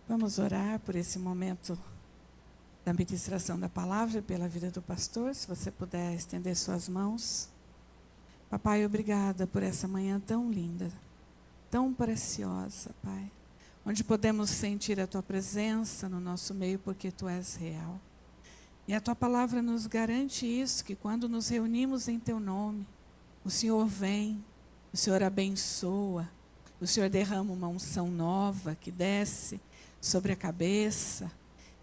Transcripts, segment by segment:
Vamos orar por esse momento da ministração da palavra, pela vida do pastor. Se você puder estender suas mãos. Papai, obrigada por essa manhã tão linda, tão preciosa, Pai, onde podemos sentir a Tua presença no nosso meio, porque Tu és real. E a Tua palavra nos garante isso, que quando nos reunimos em Teu nome, o Senhor vem, o Senhor abençoa, o Senhor derrama uma unção nova que desce sobre a cabeça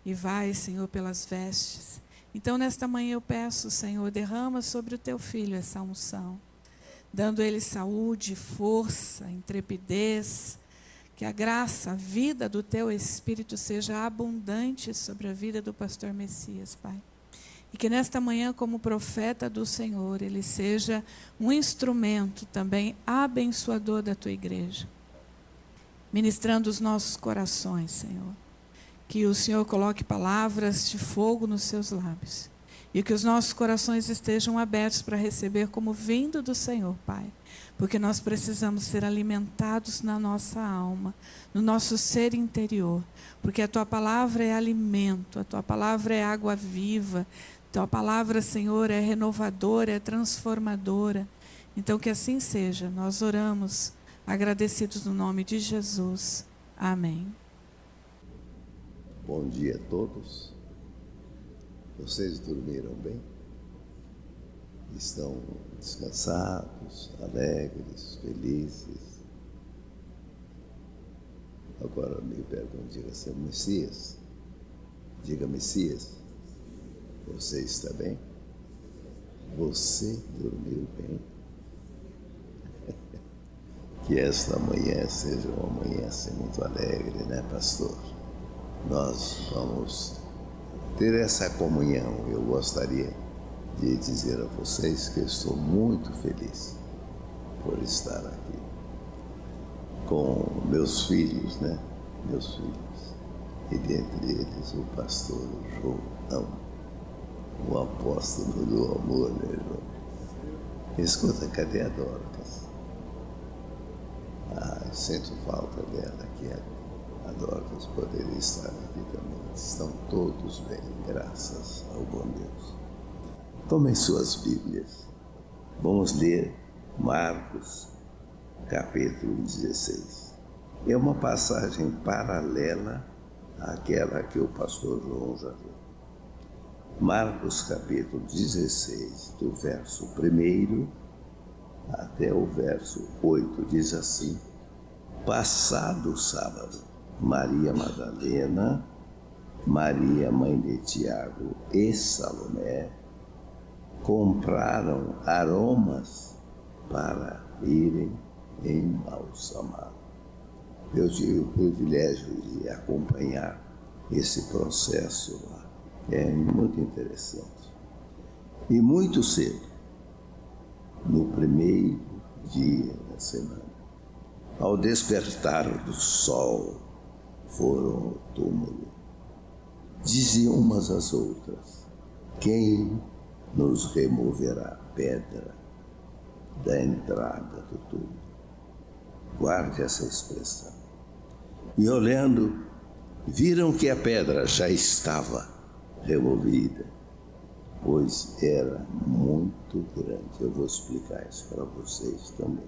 e vai, Senhor, pelas vestes. Então, nesta manhã eu peço, Senhor, derrama sobre o Teu Filho essa unção, dando ele saúde, força, intrepidez, que a graça, a vida do Teu Espírito seja abundante sobre a vida do pastor Messias, Pai. E que nesta manhã, como profeta do Senhor, ele seja um instrumento também abençoador da Tua igreja, ministrando os nossos corações, Senhor. Que o Senhor coloque palavras de fogo nos seus lábios. E que os nossos corações estejam abertos para receber como vindo do Senhor, Pai. Porque nós precisamos ser alimentados na nossa alma, no nosso ser interior. Porque a Tua palavra é alimento, a Tua palavra é água viva. A Tua palavra, Senhor, é renovadora, é transformadora. Então que assim seja. Nós oramos, agradecidos no nome de Jesus. Amém. Bom dia a todos. Vocês dormiram bem? Estão descansados, alegres, felizes? Agora me pergunto, diga assim, Messias, diga Messias, você está bem? Você dormiu bem? Que esta manhã seja uma manhã assim, muito alegre, né, pastor? Nós vamos ter essa comunhão. Eu gostaria de dizer a vocês que eu estou muito feliz por estar aqui com meus filhos, né? Meus filhos. E dentre eles o pastor João, o apóstolo do amor, né, João? Escuta, cadê a Dorcas? Eu sinto falta dela aqui. A Dorcas poderia estar aqui também. Estão todos bem, graças ao bom Deus. Tomem suas Bíblias. Vamos ler Marcos, capítulo 16. É uma passagem paralela àquela que o pastor João já leu. Marcos, capítulo 16, do verso 1 até o verso 8, diz assim: passado o sábado, Maria Madalena, Maria, mãe de Tiago e Salomé, compraram aromas para irem embalsamar. Eu tive o privilégio de acompanhar esse processo lá. É muito interessante. E muito cedo, no primeiro dia da semana, ao despertar do sol, foram ao túmulo. Diziam umas às outras: quem nos removerá a pedra da entrada do túmulo? Guarde essa expressão. E olhando, viram que a pedra já estava removida, pois era muito grande. Eu vou explicar isso para vocês também.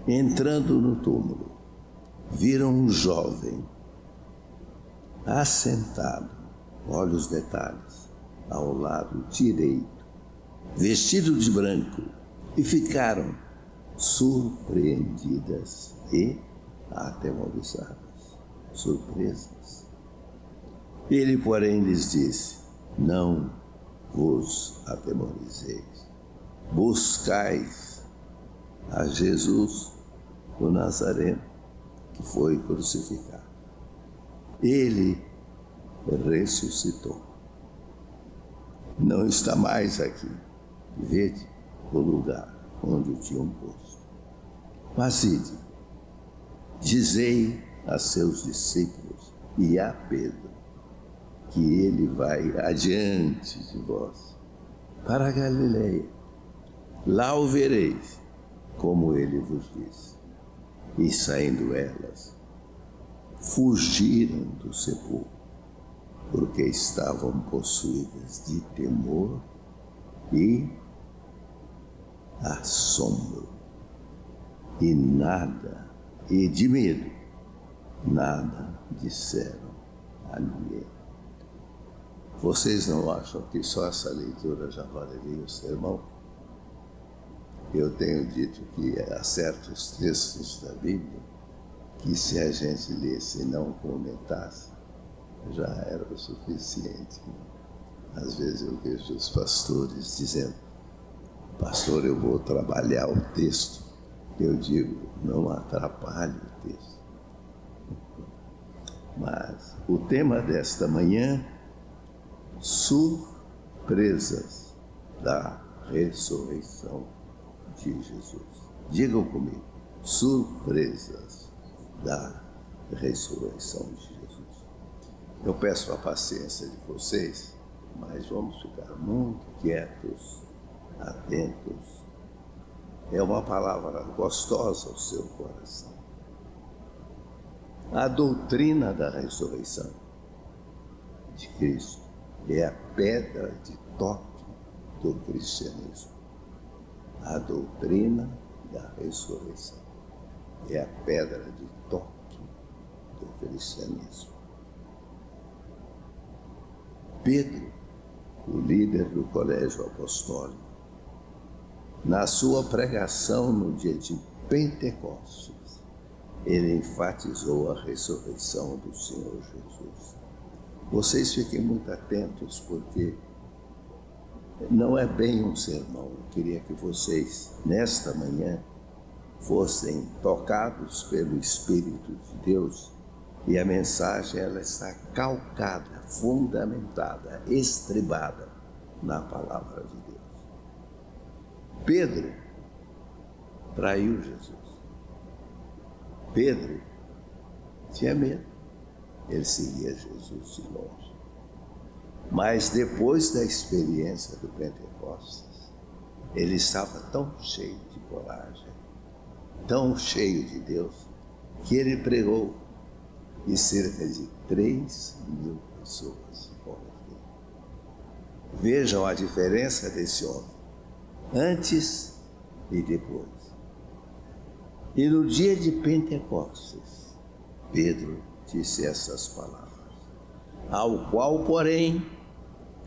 Entrando no túmulo, viram um jovem assentado, olha os detalhes, ao lado direito, vestido de branco, e ficaram surpreendidas e atemorizadas, surpresas. Ele, porém, lhes disse: não vos atemorizeis, buscais a Jesus, o Nazareno, que foi crucificado. Ele ressuscitou. Não está mais aqui. Vede o lugar onde o tinham posto. Mas ide, dizei a seus discípulos e a Pedro que ele vai adiante de vós para a Galileia. Lá o vereis, como ele vos disse. E saindo elas, fugiram do sepulcro, porque estavam possuídas de temor e assombro. E de medo, nada disseram a ninguém. Vocês não acham que só essa leitura já valeria o sermão? Eu tenho dito que há certos textos da Bíblia que, se a gente lesse e não comentasse, já era o suficiente. Às vezes eu vejo os pastores dizendo: pastor, eu vou trabalhar o texto. Eu digo: não atrapalhe o texto. Mas o tema desta manhã: surpresas da ressurreição de Jesus. Digam comigo: surpresas da ressurreição de Jesus. Eu peço a paciência de vocês, mas vamos ficar muito quietos, atentos. É uma palavra gostosa ao seu coração. A doutrina da ressurreição de Cristo é a pedra de toque do cristianismo. A doutrina da ressurreição é a pedra de toque do cristianismo. Pedro, o líder do colégio apostólico, na sua pregação no dia de Pentecostes, ele enfatizou a ressurreição do Senhor Jesus. Vocês fiquem muito atentos, porque não é bem um sermão. Eu queria que vocês, nesta manhã, fossem tocados pelo Espírito de Deus, e a mensagem ela está calcada, fundamentada, estribada na palavra de Deus. Pedro traiu Jesus. Pedro tinha medo. Ele seguia Jesus de longe. Mas depois da experiência do Pentecostes, ele estava tão cheio de coragem, tão cheio de Deus, que ele pregou e cerca de 3.000 pessoas se converteram. Vejam a diferença desse homem, antes e depois. E no dia de Pentecostes, Pedro disse essas palavras: ao qual, porém,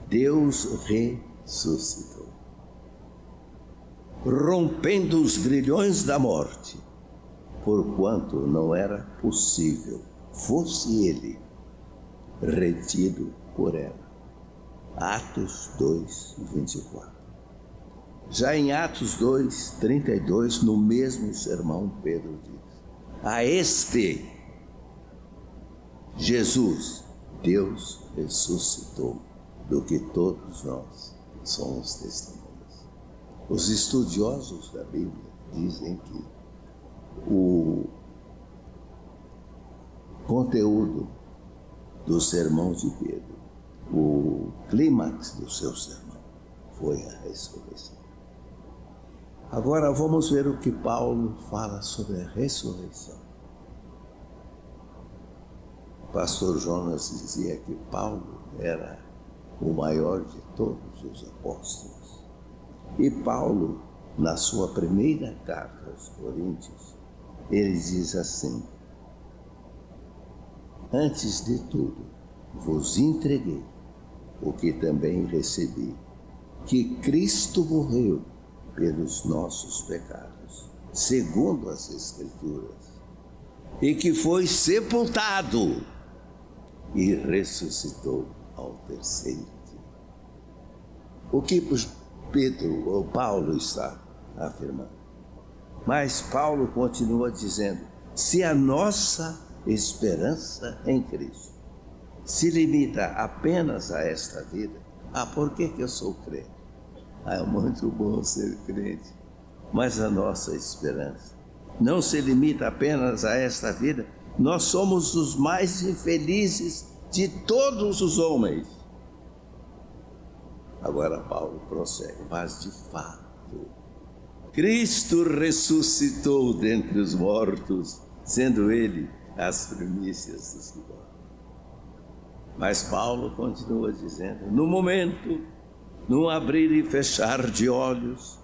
Deus ressuscitou, rompendo os grilhões da morte, porquanto não era possível fosse ele retido por ela. Atos 2, 24. Já em Atos 2, 32, no mesmo sermão, Pedro diz: a este Jesus, Deus ressuscitou, do que todos nós somos testemunhas. Os estudiosos da Bíblia dizem que o conteúdo do sermão de Pedro, o clímax do seu sermão, foi a ressurreição. Agora vamos ver o que Paulo fala sobre a ressurreição. O pastor Jonas dizia que Paulo era o maior de todos os apóstolos. E Paulo, na sua primeira carta aos Coríntios, ele diz assim: antes de tudo, vos entreguei o que também recebi, que Cristo morreu pelos nossos pecados, segundo as Escrituras, e que foi sepultado e ressuscitou ao terceiro dia. O que Pedro ou Paulo está afirmando? Mas Paulo continua dizendo: se a nossa esperança em Cristo se limita apenas a esta vida, por que eu sou crente? É muito bom ser crente, mas a nossa esperança não se limita apenas a esta vida. Nós somos os mais infelizes de todos os homens. Agora Paulo prossegue: mas de fato, Cristo ressuscitou dentre os mortos, sendo Ele as primícias dos que dormem. Mas Paulo continua dizendo, no momento, num abrir e fechar de olhos,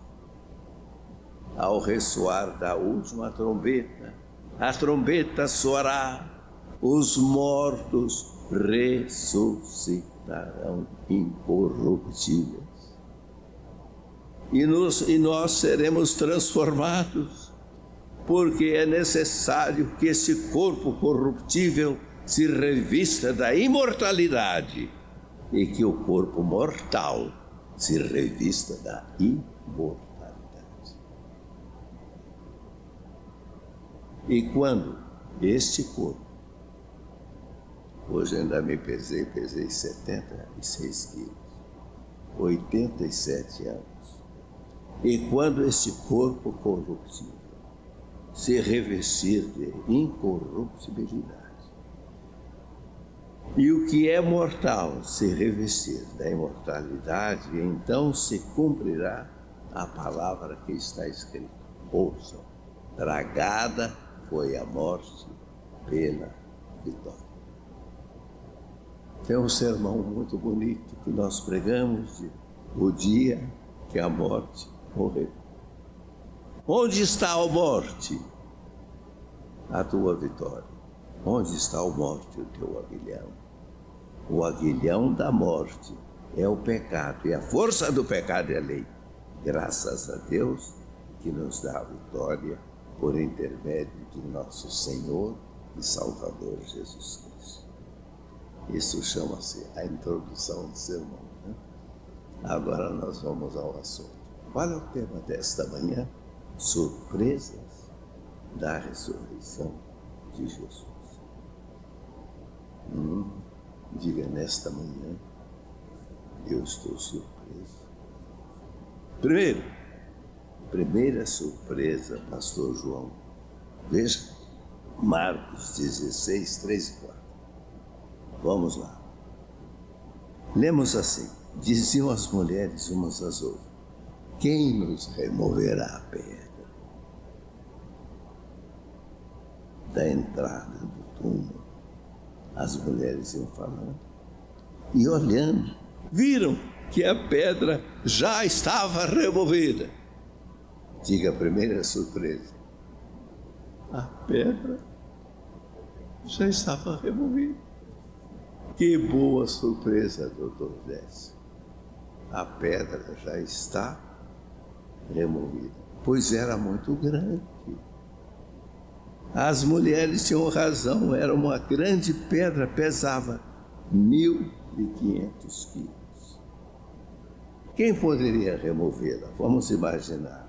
ao ressoar da última trombeta, a trombeta soará, os mortos ressuscitarão incorruptíveis. E nós seremos transformados, porque é necessário que esse corpo corruptível se revista da imortalidade e que o corpo mortal se revista da imortalidade. E quando este corpo, hoje ainda me pesei 76 quilos, 87 anos, e quando este corpo corruptível se revestir de incorruptibilidade, e o que é mortal se revestir da imortalidade, então se cumprirá a palavra que está escrita. Ouçam, tragada foi a morte pela vitória. Tem um sermão muito bonito que nós pregamos de o dia que a morte morreu. Onde está a morte? A tua vitória. Onde está a morte? O teu aguilhão. O aguilhão da morte é o pecado, e a força do pecado é a lei. Graças a Deus que nos dá a vitória por intermédio de nosso Senhor e Salvador Jesus Cristo. Isso chama-se a introdução do sermão, né? Agora nós vamos ao assunto. Qual é o tema desta manhã? Surpresas da ressurreição de Jesus. Diga, nesta manhã, eu estou surpreso. Primeira surpresa, pastor João. Veja, Marcos 16, 3 e 4. Vamos lá. Lemos assim, diziam as mulheres umas às outras, quem nos removerá a pedra da entrada do túmulo? As mulheres iam falando e olhando, viram que a pedra já estava removida. Diga a primeira surpresa. A pedra já estava removida. Que boa surpresa, doutor Décio. A pedra já está removida, pois era muito grande. As mulheres tinham razão, era uma grande pedra, pesava 1.500 quilos. Quem poderia removê-la? Vamos imaginar,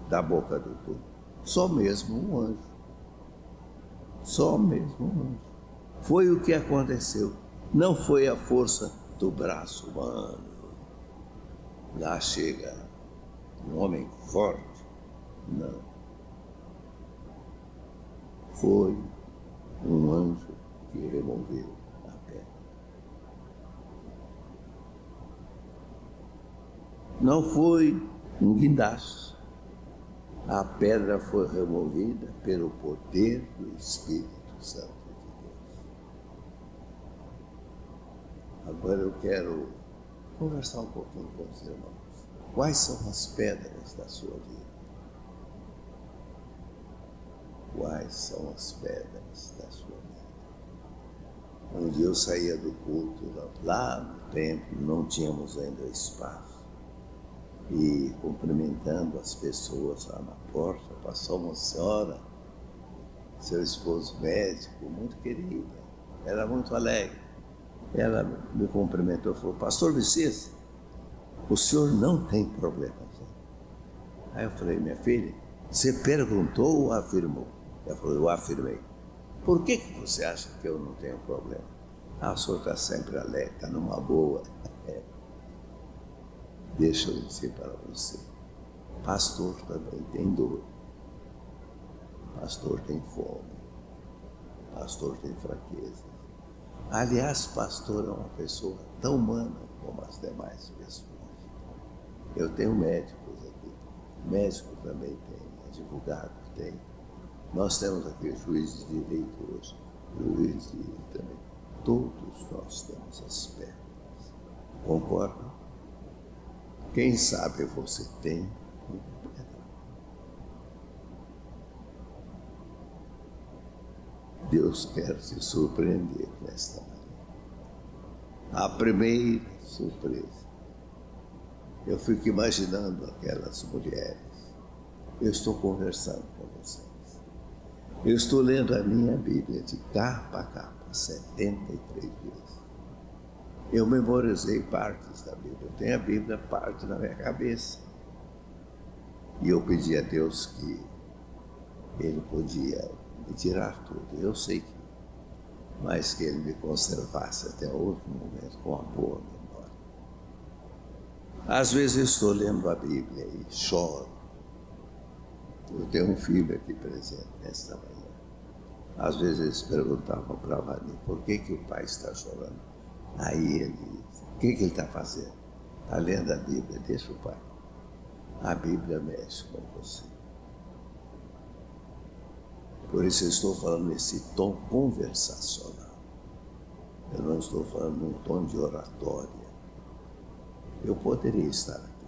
da boca do túmulo. Só mesmo um anjo. Só mesmo um anjo. Foi o que aconteceu. Não foi a força do braço humano. Lá chega um homem forte. Não. Foi um anjo que removeu a pedra. Não foi um guindaste. A pedra foi removida pelo poder do Espírito Santo de Deus. Agora eu quero conversar um pouquinho com os irmãos. Quais são as pedras da sua vida? Quais são as pedras da sua vida? Um dia eu saía do culto, lá no templo, não tínhamos ainda espaço. E cumprimentando as pessoas lá na porta, passou uma senhora, seu esposo médico, muito querida, era muito alegre. Ela me cumprimentou e falou, pastor Vicente, o senhor não tem problema. Aí eu falei, minha filha, você perguntou ou afirmou? Ela falou, eu afirmei. Por que você acha que eu não tenho problema? Ah, o senhor está sempre alegre, está numa boa. Deixa eu dizer para você, pastor também tem dor, pastor tem fome, pastor tem fraqueza. Aliás, pastor é uma pessoa tão humana como as demais pessoas. Eu tenho médicos aqui, médico também tem, advogado tem. Nós temos aqui juiz de direito hoje, juiz de direito também. Todos nós temos as pernas. Concordam? Quem sabe você tem uma pedra. Deus quer te surpreender nesta manhã. A primeira surpresa. Eu fico imaginando aquelas mulheres. Eu estou conversando com vocês. Eu estou lendo a minha Bíblia de capa a capa, 73 vezes. Eu memorizei partes da Bíblia. Eu tenho a Bíblia parte na minha cabeça. E eu pedi a Deus que Ele podia me tirar tudo. Eu sei que, mas que Ele me conservasse até o último momento com uma boa memória. Às vezes eu estou lendo a Bíblia e choro. Eu tenho um filho aqui presente nesta manhã. Às vezes eles perguntavam para a Vani, por que o pai está chorando? Aí ele diz, o que ele está fazendo? Está lendo a Bíblia, deixa o pai. A Bíblia mexe com você. Por isso eu estou falando nesse tom conversacional. Eu não estou falando num tom de oratória. Eu poderia estar aqui,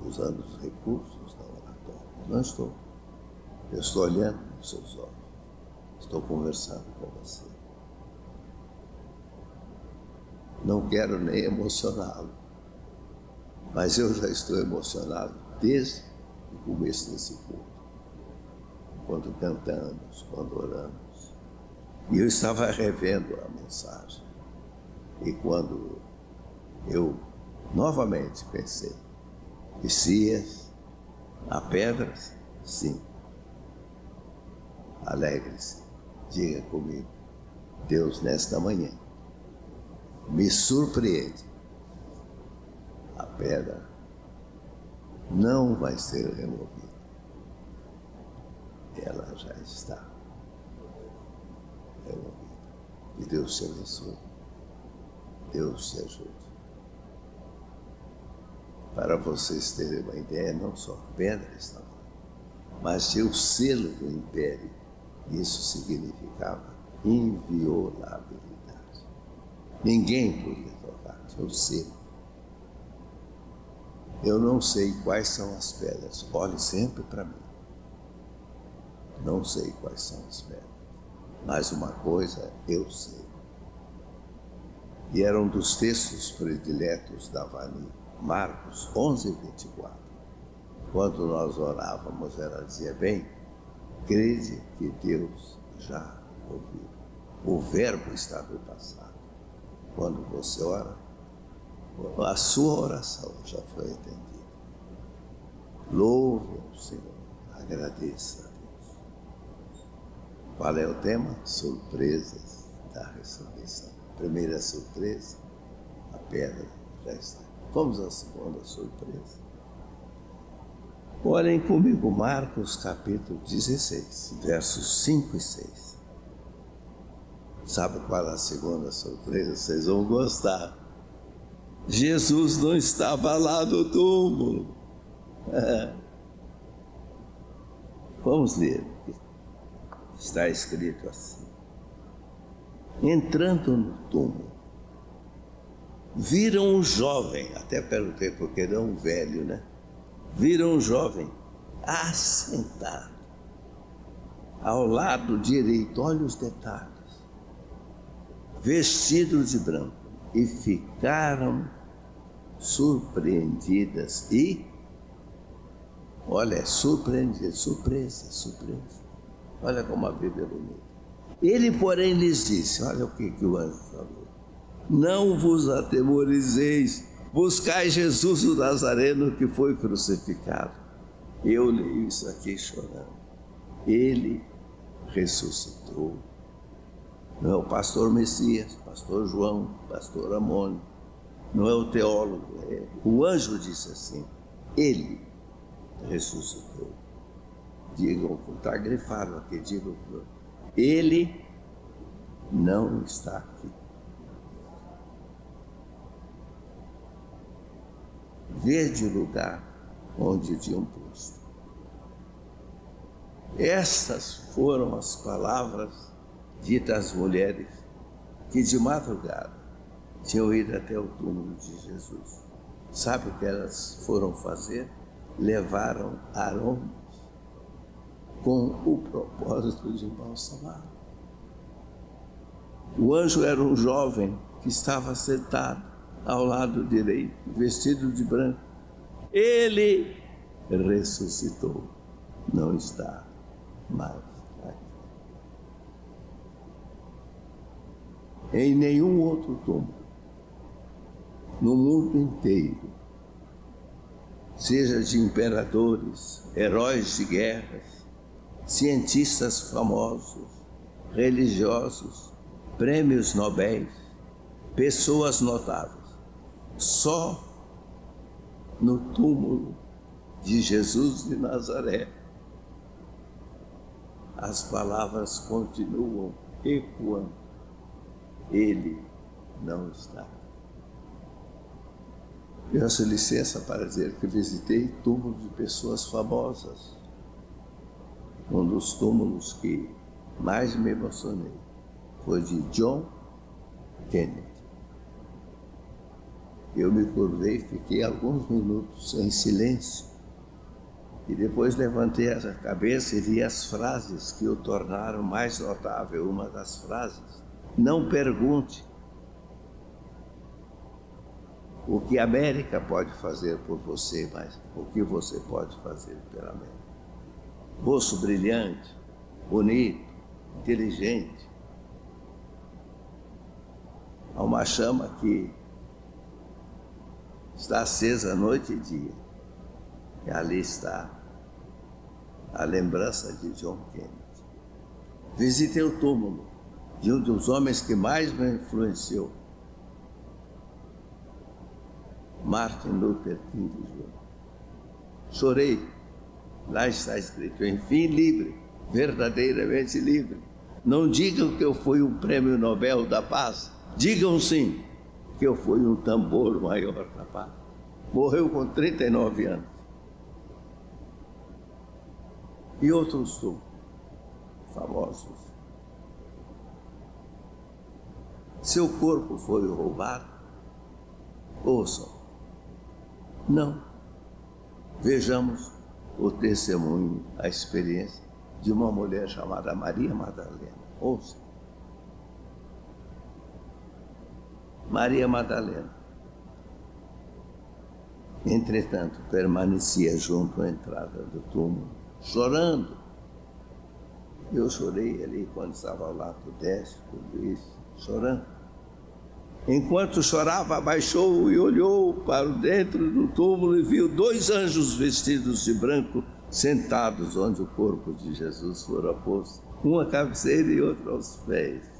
usando os recursos da oratória. Não estou. Eu estou olhando nos seus olhos. Estou conversando com você. Não quero nem emocioná-lo, mas eu já estou emocionado desde o começo desse culto. Quando cantamos, quando oramos. E eu estava revendo a mensagem. E quando eu novamente pensei, Messias, há pedras? Sim. Alegre-se, diga comigo, Deus nesta manhã me surpreende. A pedra não vai ser removida. Ela já está removida. E Deus te abençoe. Deus te ajude. Para vocês terem uma ideia, não só a pedra está lá, mas o selo do império. Isso significava inviolabilidade. Ninguém podia tocar, tinha o selo. Eu não sei quais são as pedras, olhe sempre para mim. Não sei quais são as pedras, mas uma coisa eu sei. E era um dos textos prediletos da Vani, Marcos 11:24. Quando nós orávamos, ela dizia, bem, crede que Deus já ouviu. O verbo está no passado. Quando você ora, a sua oração já foi atendida. Louve ao Senhor, agradeça a Deus. Qual é o tema? Surpresas da ressurreição. Primeira surpresa, a pedra já está. Vamos à segunda surpresa. Olhem comigo Marcos capítulo 16, versos 5 e 6. Sabe qual é a segunda surpresa? Vocês vão gostar. Jesus não estava lá no túmulo. Vamos ler. Está escrito assim. Entrando no túmulo, viram um jovem, até perguntei por que não um velho, né? Viram um jovem assentado ao lado direito, olha os detalhes, vestido de branco, e ficaram surpreendidas e, olha, surpreendidas, surpresa. Olha como a Bíblia é bonita. Ele, porém, lhes disse, olha o que o anjo falou, não vos atemorizeis, buscai Jesus o Nazareno que foi crucificado. Eu leio isso aqui chorando. Ele ressuscitou. Não é o pastor Messias, pastor João, pastor Amônio, não é o teólogo. O anjo disse assim, ele ressuscitou. Digam, está grifado aqui, digam, ele não está aqui. Vede o lugar onde tinham posto. Estas foram as palavras ditas às mulheres que de madrugada tinham ido até o túmulo de Jesus. Sabe o que elas foram fazer? Levaram aromas com o propósito de embalsamar. O anjo era um jovem que estava sentado ao lado direito, vestido de branco. Ele ressuscitou, não está mais aqui. Em nenhum outro túmulo, no mundo inteiro, seja de imperadores, heróis de guerras, cientistas famosos, religiosos, prêmios nobéis, pessoas notáveis, só no túmulo de Jesus de Nazaré as palavras continuam ecoando. Ele não está. Peço licença para dizer que visitei túmulos de pessoas famosas. Um dos túmulos que mais me emocionei foi de John Kennedy. Eu me curvei, fiquei alguns minutos em silêncio e depois levantei a cabeça e vi as frases que o tornaram mais notável. Uma das frases: não pergunte o que a América pode fazer por você, mas o que você pode fazer pela América. Rosto brilhante, bonito, inteligente. Há uma chama que está acesa noite e dia. E ali está a lembrança de John Kennedy. Visitei o túmulo de um dos homens que mais me influenciou, Martin Luther King Jr. Chorei. Lá está escrito: enfim, livre, verdadeiramente livre. Não digam que eu fui um prêmio Nobel da Paz. Digam sim que eu fui um tambor maior da paz. Morreu com 39 anos. E outros famosos. Seu corpo foi roubado? Ouçam. Não. Vejamos o testemunho, a experiência de uma mulher chamada Maria Madalena. Ouçam. Maria Madalena, entretanto, permanecia junto à entrada do túmulo, chorando. Eu chorei ali quando estava ao lado deste, tudo isso, chorando. Enquanto chorava, abaixou e olhou para dentro do túmulo e viu 2 anjos vestidos de branco sentados onde o corpo de Jesus fora posto, um à cabeceira e outro aos pés.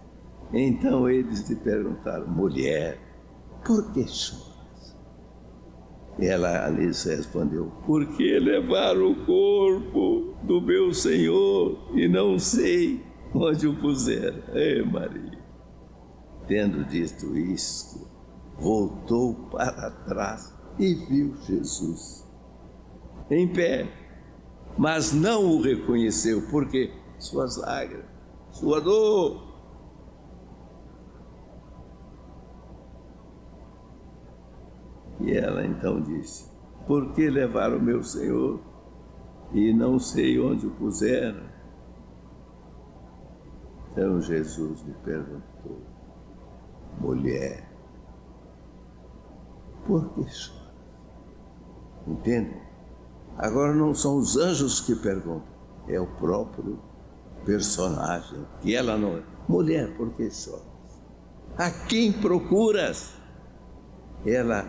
Então eles lhe perguntaram: mulher, por que choras? E ela lhes respondeu: porque levaram o corpo do meu Senhor e não sei onde o puseram. Maria. Tendo dito isto, voltou para trás e viu Jesus em pé, mas não o reconheceu, porque suas lágrimas, sua dor. E ela então disse: por que levaram o meu Senhor e não sei onde o puseram? Então Jesus lhe perguntou: mulher, por que chora? Entendem? Agora não são os anjos que perguntam, é o próprio personagem, que ela não é. Mulher, por que choras? A quem procuras? Ela,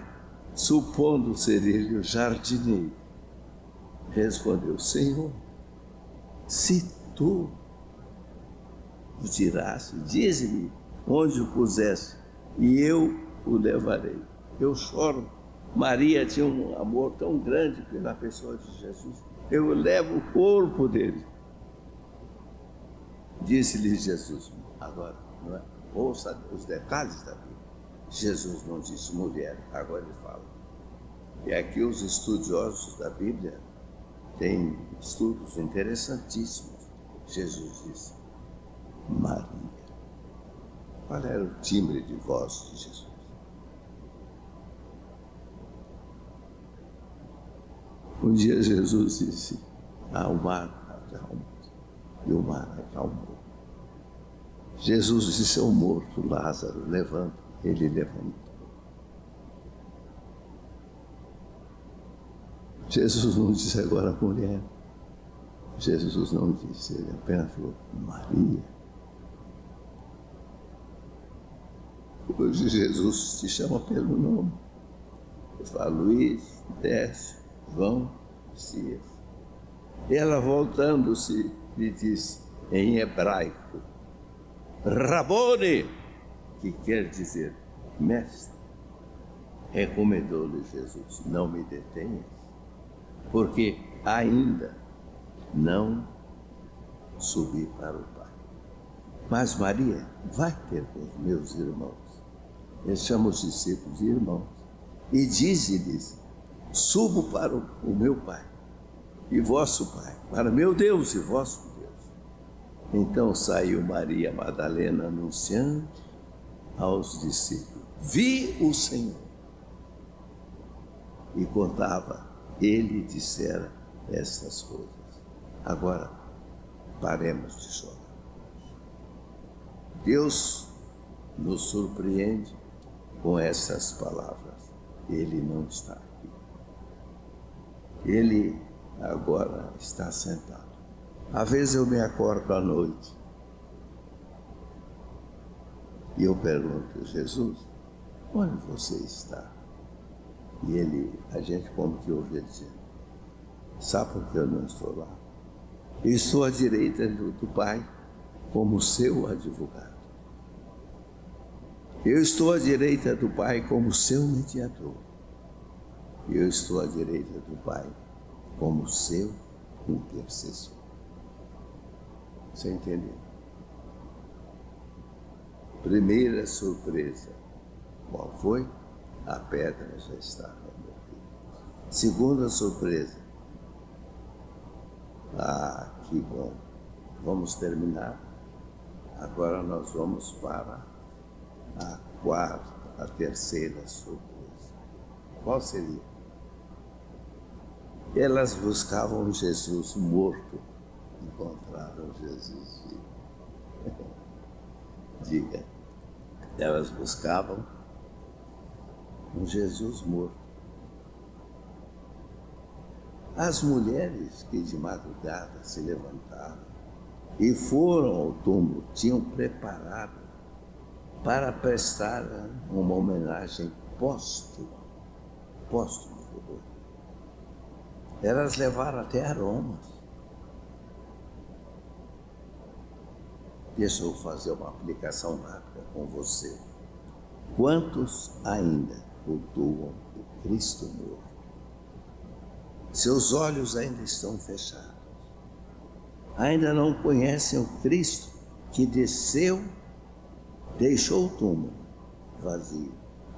supondo ser ele o jardineiro, respondeu: Senhor, se tu o tirasse, dize-me onde o pusesse, e eu o levarei. Eu choro. Maria tinha um amor tão grande pela pessoa de Jesus. Eu levo o corpo dele. Disse-lhe Jesus. Agora, não é? Ouça os detalhes da Bíblia. Jesus não disse mulher, agora ele fala: E aqui os estudiosos da Bíblia têm estudos interessantíssimos. Jesus disse, Maria. Qual era o timbre de voz de Jesus? Um dia Jesus disse, o mar acalma, e o mar acalmou. Jesus disse ao morto, Lázaro, levanta. Ele levantou. Jesus não disse agora mulher. Jesus não disse, ele apenas falou, Maria. Hoje Jesus te chama pelo nome. Ele fala, Luiz, Décio, João, Cias. Ela voltando-se lhe disse em hebraico, Rabone, que quer dizer mestre. Recomendou-lhe Jesus, não me detenhas, porque ainda não subi para o Pai. Mas Maria vai ter com os meus irmãos. Ele chama os discípulos de irmãos. E diz-lhes, subo para o meu Pai e vosso Pai, para meu Deus e vosso Deus. Então saiu Maria Madalena anunciando aos discípulos, vi o Senhor. E contava, ele dissera estas coisas. Agora, paremos de chorar. Deus nos surpreende com essas palavras. Ele não está aqui. Ele agora está sentado. Às vezes eu me acordo à noite e eu pergunto, Jesus, onde você está? E a gente como que ouve ele dizer, sabe por que eu não estou lá? Eu estou à direita do Pai como seu advogado. Eu estou à direita do Pai como seu mediador. Eu estou à direita do Pai como seu intercessor. Você entendeu? Primeira surpresa. Qual foi? A pedra já está removida. Segunda surpresa. Que bom. Vamos terminar. Agora nós vamos para a terceira surpresa. Qual seria? Elas buscavam Jesus morto, encontraram Jesus vivo. Diga, elas buscavam um Jesus morto. As mulheres que de madrugada se levantaram e foram ao túmulo, tinham preparado para prestar uma homenagem póstuma. Elas levaram até aromas. Deixa eu fazer uma aplicação rápida com você. Quantos ainda cultuam o Cristo morto? Seus olhos ainda estão fechados. Ainda não conhecem o Cristo que desceu, deixou o túmulo vazio.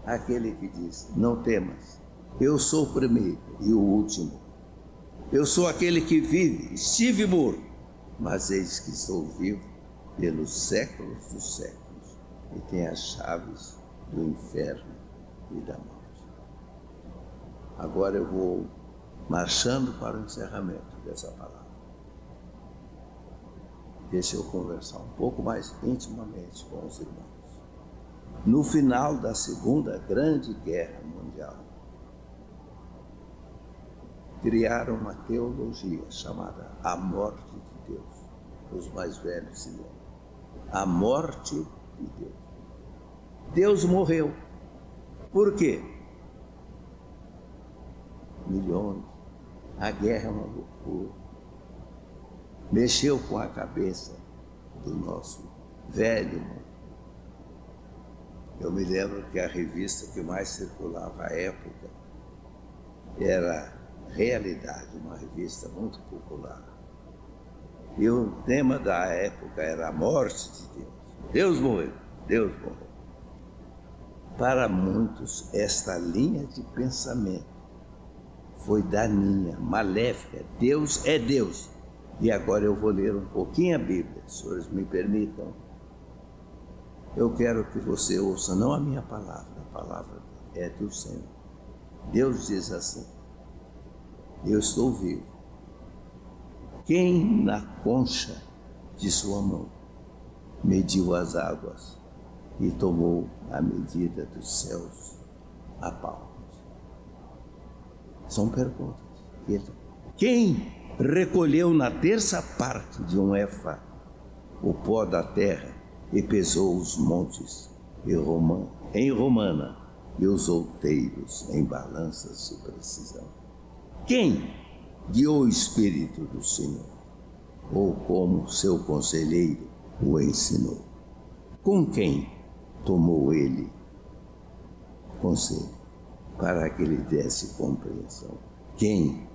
Aquele que diz, não temas, eu sou o primeiro e o último. Eu sou aquele que vive, estive morto, mas eis que estou vivo pelos séculos dos séculos e tenho as chaves do inferno e da morte. Agora eu vou marchando para o encerramento dessa palavra. Deixa eu conversar um pouco mais intimamente com os irmãos. No final da Segunda Grande Guerra Mundial, criaram uma teologia chamada a morte de Deus. Os mais velhos se lembram. A morte de Deus. Deus morreu. Por quê? Milhões. A guerra é uma loucura. Mexeu com a cabeça do nosso velho mundo. Eu me lembro que a revista que mais circulava à época era Realidade, uma revista muito popular. E o tema da época era a morte de Deus. Deus morreu, Deus morreu. Para muitos, esta linha de pensamento foi daninha, maléfica. Deus é Deus. E agora eu vou ler um pouquinho a Bíblia, se os senhores me permitam. Eu quero que você ouça não a minha palavra, a palavra é do Senhor. Deus diz assim: eu estou vivo. Quem na concha de sua mão mediu as águas e tomou a medida dos céus a palmos? São perguntas. Quem recolheu na terça parte de um efa o pó da terra e pesou os montes em romana e os outeiros em balanças de precisão? Quem guiou o Espírito do Senhor, ou como seu conselheiro o ensinou? Com quem tomou ele conselho para que lhe desse compreensão? Quem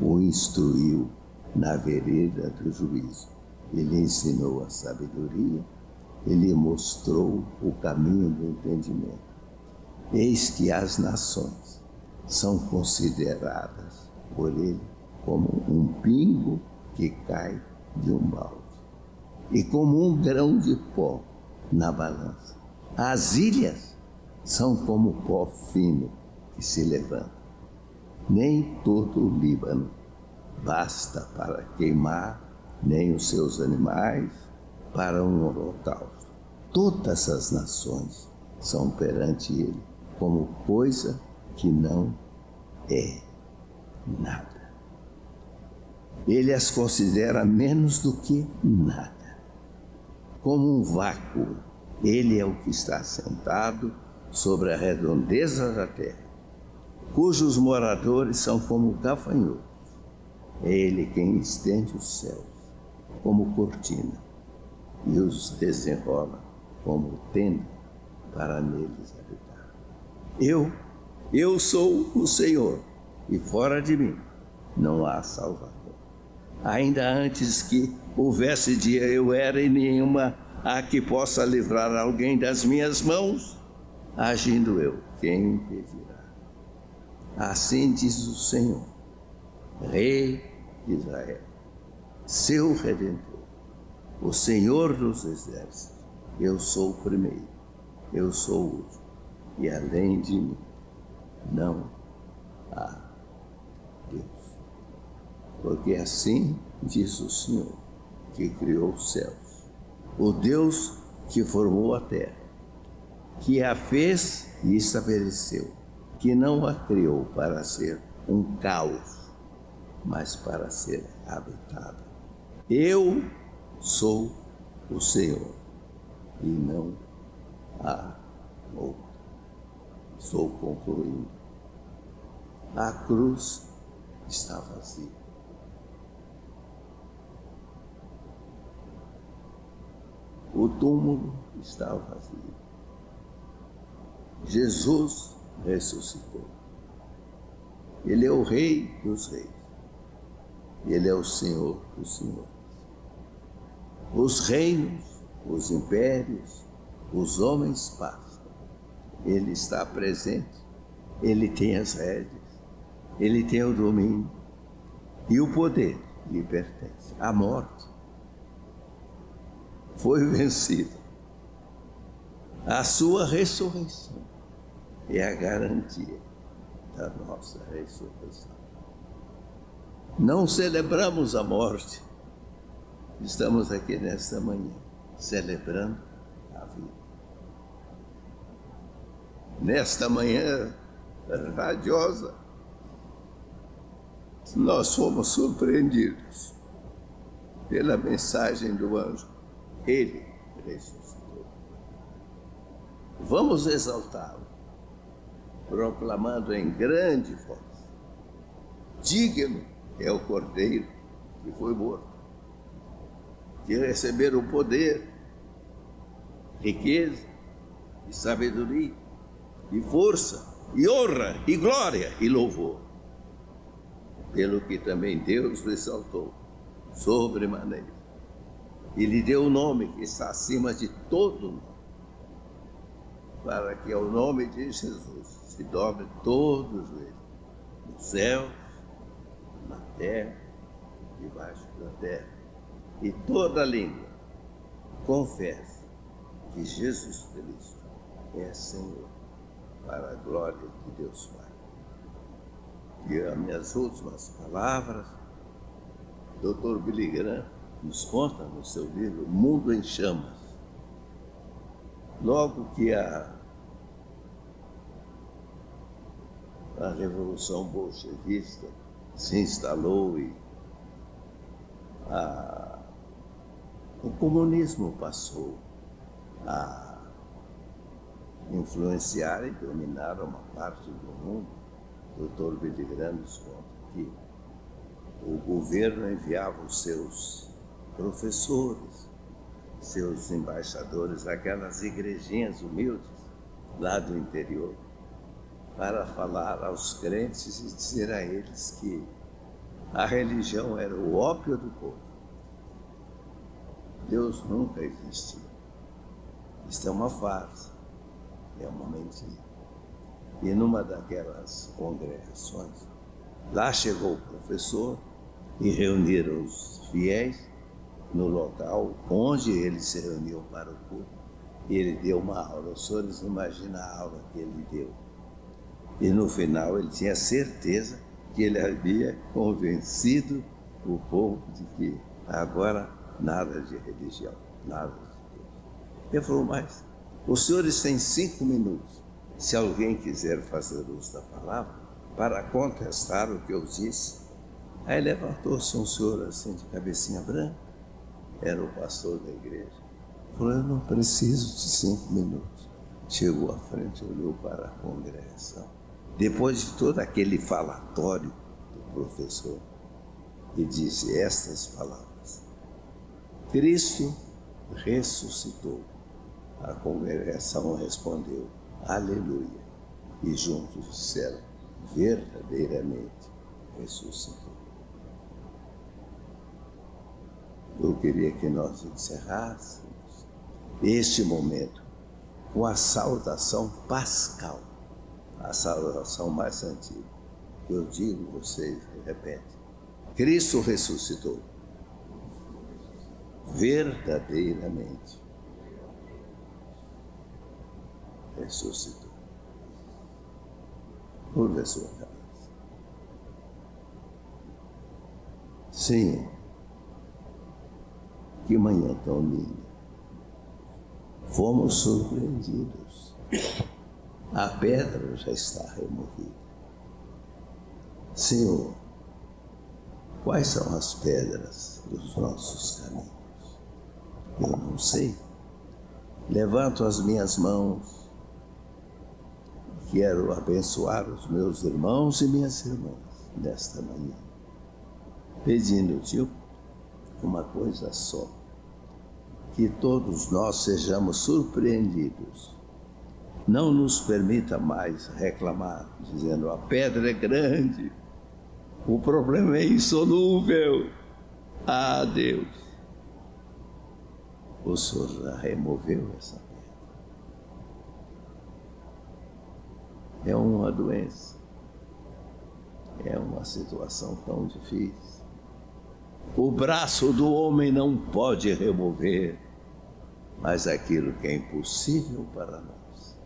o instruiu na vereda do juízo? Ele ensinou a sabedoria, ele mostrou o caminho do entendimento. Eis que as nações são consideradas por ele como um pingo que cai de um balde, e como um grão de pó na balança. As ilhas são como pó fino que se levanta. Nem todo o Líbano basta para queimar, nem os seus animais para um holocausto. Todas as nações são perante ele como coisa que não é nada. Ele as considera menos do que nada. Como um vácuo, ele é o que está sentado sobre a redondeza da terra, cujos moradores são como gafanhotos. É ele quem estende os céus como cortina e os desenrola como tenda para neles habitar. Eu sou o Senhor, e fora de mim não há salvador. Ainda antes que houvesse dia eu era, e nenhuma há que possa livrar alguém das minhas mãos. Agindo eu, quem impedirá? Assim diz o Senhor, Rei de Israel, seu Redentor, o Senhor dos exércitos. Eu sou o primeiro, eu sou o último, e além de mim não há Deus. Porque assim diz o Senhor, que criou os céus, o Deus que formou a terra, que a fez e estabeleceu, que não a criou para ser um caos, mas para ser habitada. Eu sou o Senhor, e não há outro. Estou concluindo. A cruz está vazia. O túmulo está vazio. Jesus ressuscitou. Ele é o Rei dos Reis. Ele é o Senhor dos Senhores. Os reinos, os impérios, os homens passam. Ele está presente. Ele tem as rédeas. Ele tem o domínio. E o poder lhe pertence. A morte foi vencida. A sua ressurreição é a garantia da nossa ressurreição. Não celebramos a morte. Estamos aqui nesta manhã celebrando a vida. Nesta manhã radiosa, nós fomos surpreendidos pela mensagem do anjo. Ele ressuscitou. Vamos exaltá-lo, proclamando em grande voz: digno é o Cordeiro que foi morto, de receber o poder, riqueza e sabedoria, e força, e honra, e glória, e louvor. Pelo que também Deus o exaltou sobremaneira, e lhe deu o nome que está acima de todo nome, para que ao nome de Jesus se dobre todo o joelho, nos céus, na terra, debaixo da terra. E toda língua confesse que Jesus Cristo é Senhor, para a glória de Deus Pai. E as minhas últimas palavras, Dr. Billy Graham nos conta no seu livro Mundo em Chamas. Logo que a Revolução Bolchevista se instalou e o comunismo passou a influenciar e dominar uma parte do mundo, o Dr. Billy Graham nos conta que o governo enviava os seus professores, seus embaixadores, aquelas igrejinhas humildes lá do interior, para falar aos crentes e dizer a eles que a religião era o ópio do povo. Deus nunca existiu. Isto é uma farsa, é uma mentira. E numa daquelas congregações, lá chegou o professor e reuniram os fiéis no local onde eles se reuniam para o culto. E ele deu uma aula. Os senhores imaginam a aula que ele deu. E no final ele tinha certeza que ele havia convencido o povo de que agora nada de religião, nada de Deus. Ele falou, mas os senhores têm 5 minutos, se alguém quiser fazer uso da palavra, para contestar o que eu disse. Aí levantou-se um senhor assim de cabecinha branca, era o pastor da igreja. Falou, eu não preciso de 5 minutos. Chegou à frente, olhou para a congregação. Depois de todo aquele falatório do professor, e disse estas palavras: Cristo ressuscitou. A congregação respondeu, aleluia. E juntos disseram, verdadeiramente ressuscitou. Eu queria que nós encerrássemos este momento com a saudação pascal, a saudação mais antiga. Eu digo, vocês repetem. Cristo ressuscitou. Verdadeiramente ressuscitou. Curva a sua cabeça. Senhor, que manhã tão linda. Fomos surpreendidos. A pedra já está removida. Senhor, quais são as pedras dos nossos caminhos? Eu não sei. Levanto as minhas mãos. Quero abençoar os meus irmãos e minhas irmãs nesta manhã, pedindo-te uma coisa só, que todos nós sejamos surpreendidos. Não nos permita mais reclamar, dizendo, a pedra é grande, o problema é insolúvel. Ah, Deus, o Senhor já removeu essa pedra. É uma doença, é uma situação tão difícil. O braço do homem não pode remover, mas aquilo que é impossível para nós,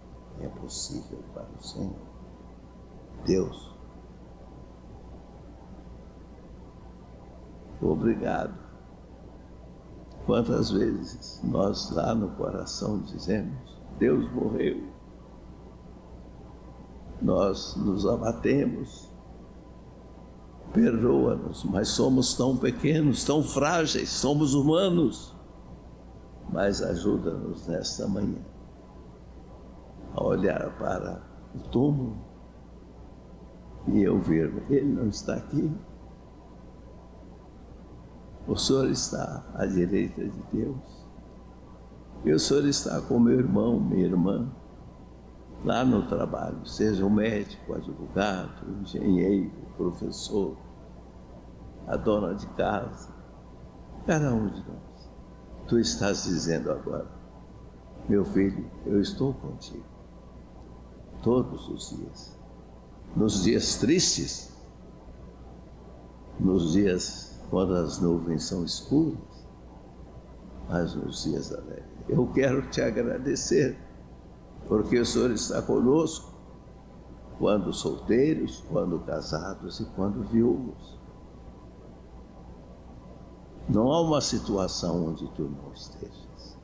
é possível para o Senhor. Deus, obrigado. Quantas vezes nós lá no coração dizemos, Deus morreu. Nós nos abatemos, perdoa-nos, mas somos tão pequenos, tão frágeis, somos humanos. Mas ajuda-nos nesta manhã a olhar para o túmulo e eu ver, ele não está aqui. O Senhor está à direita de Deus. E o Senhor está com meu irmão, minha irmã, lá no trabalho, seja o médico, o advogado, o engenheiro, o professor, a dona de casa, cada um de nós. Tu estás dizendo agora, meu filho, eu estou contigo, todos os dias. Nos dias tristes, nos dias quando as nuvens são escuras, mas nos dias alegres. Eu quero te agradecer, porque o Senhor está conosco, quando solteiros, quando casados e quando viúvos. Não há uma situação onde tu não estejas.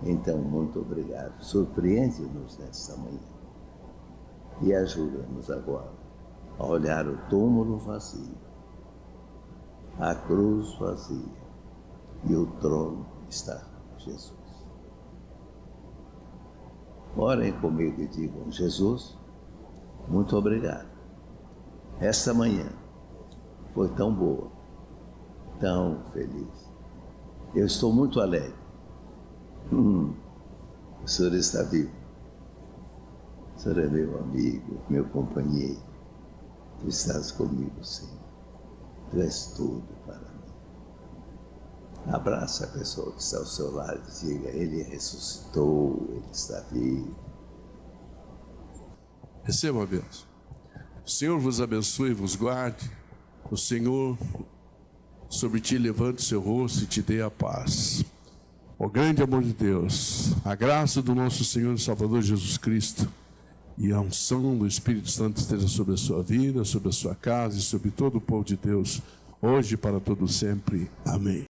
Então, muito obrigado. Surpreende-nos nesta manhã e ajuda-nos agora a olhar o túmulo vazio, a cruz vazia e o trono está Jesus. Orem comigo e digam: Jesus, muito obrigado. Esta manhã foi tão boa, tão feliz. Eu estou muito alegre. O Senhor está vivo. O Senhor é meu amigo, meu companheiro. Tu estás comigo, Senhor. Tu és tudo para mim. Abraça a pessoa que está ao seu lado e diga: Ele ressuscitou, Ele está vivo. Receba a bênção. O Senhor vos abençoe e vos guarde. O Senhor sobre ti levante o seu rosto e te dê a paz. O grande amor de Deus, a graça do nosso Senhor e Salvador Jesus Cristo e a unção do Espírito Santo esteja sobre a sua vida, sobre a sua casa e sobre todo o povo de Deus, hoje e para todo sempre. Amém.